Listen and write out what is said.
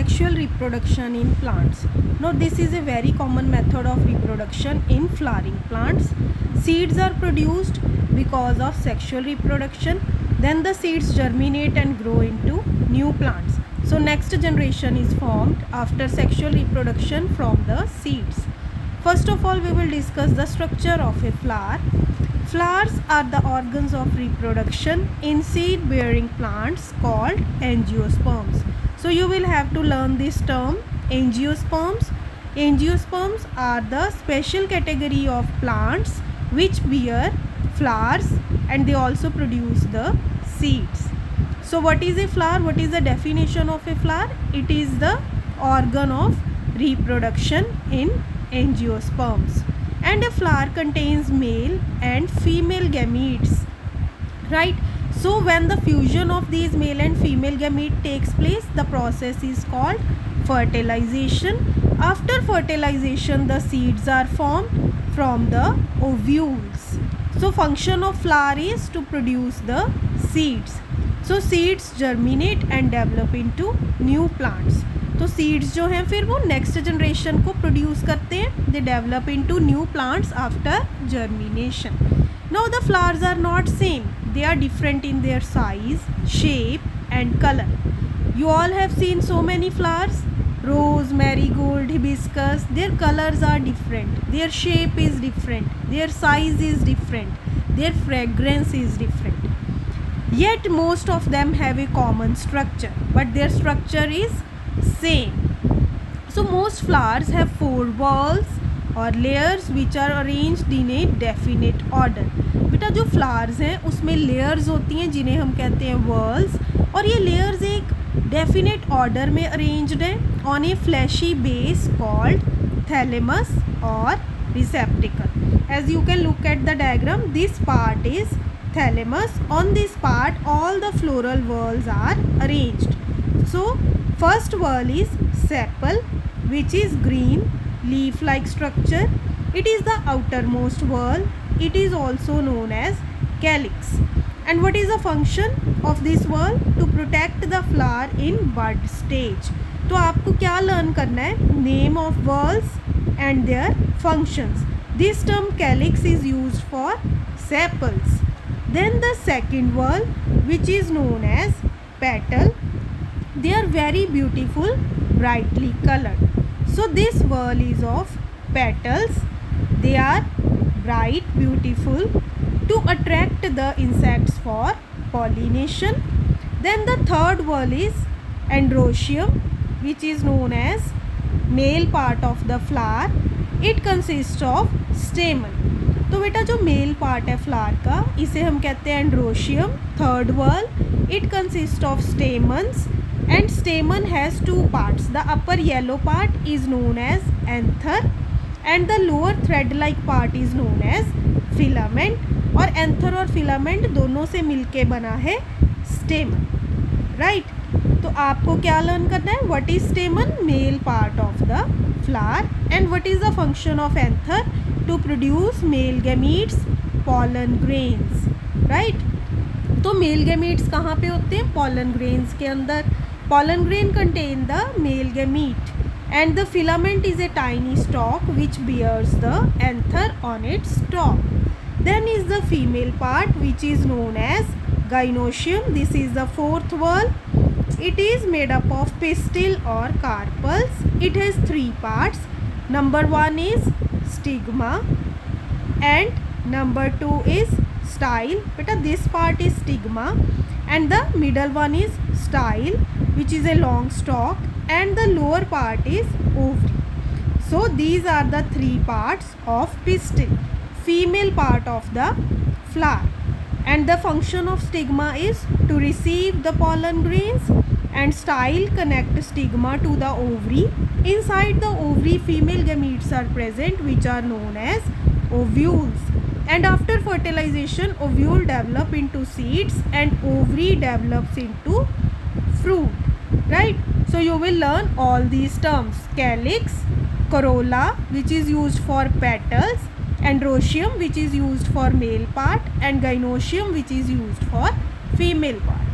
sexual reproduction in plants. Now this is a very common method of reproduction in flowering plants. Seeds are produced because of sexual reproduction. Then the seeds germinate and grow into new plants. So next generation is formed after sexual reproduction from the seeds. First of all, we will discuss the structure of a flower. Flowers are the organs of reproduction in seed-bearing plants called angiosperms. So you will have to learn this term, angiosperms. Angiosperms are the special category of plants which bear flowers and they also produce the seeds. So what is a flower? What is the definition of a flower? It is the organ of reproduction in angiosperms. And a flower contains male and female gametes, right? So when the fusion of these male and female gamete takes place, the process is called fertilization. After fertilization, the seeds are formed from the ovules. So function of flower is to produce the seeds. So seeds germinate and develop into new plants. तो seeds जो हैं फिर वो next generation को produce करते हैं. They develop into new plants after germination. Now the flowers are not same. They are different in their size, shape and colour. You all have seen so many flowers. Rose, marigold, hibiscus. Their colours are different, their shape is different, their size is different, their fragrance is different. Yet most of them have a common structure, but their structure is same. So most flowers have 4 whorls or layers which are arranged in a definite order. बेटा जो flowers हैं उसमें layers होती हैं जिन्हें हम कहते हैं whorls, और ये layers एक definite order में arranged हैं on a fleshy base called thalamus or receptacle. As you can look at the diagram, this part is thalamus. On this part all the floral whorls are arranged. So first whorl is sepal, which is green leaf like structure. It is the outermost whorl. It is also known as calyx. And what is the function of this whorl? To protect the flower in bud stage. तो आपको क्या learn करना है? Name of whorls and their functions. This term calyx is used for sepals. Then the second whorl, which is known as petal. They are very beautiful, brightly colored. So this whorl is of petals. They are bright, beautiful to attract the insects for pollination. Then the third whorl is androecium, which is known as male part of the flower. It consists of stamen. तो बेटा जो male part है flower का इसे हम कहते हैं androecium. Third whorl, it consist of stamens and stamen has 2 parts. The upper yellow part is known as anther and the lower thread like part is known as filament. और anther और filament दोनों से मिलके बना है स्टेमन, right? तो आपको क्या लर्न करना है? What is स्टेमन? Male part of the flower. And what is the function of anther? To produce male gametes, pollen grains, right? तो male gametes कहाँ पे होते हैं? pollen grains के अंदर. pollen grain contain the male gamete and the filament is a tiny stalk which bears the anther on its top. Then is the female part which is known as gynoecium. This is the 4th whorl. It is made up of pistil or carpels. It has 3 parts. Number 1 is stigma and number 2 is style. Beta this part is stigma and the middle one is style, which is a long stalk, and the lower part is ovary. So these are the 3 parts of pistil, female part of the flower. And the function of stigma is to receive the pollen grains, and style connect stigma to the ovary. Inside the ovary female gametes are present which are known as ovules. And after fertilization ovule develop into seeds and ovary develops into fruit, right? So you will learn all these terms: calyx, corolla which is used for petals, androecium which is used for male part, and gynoecium which is used for female part.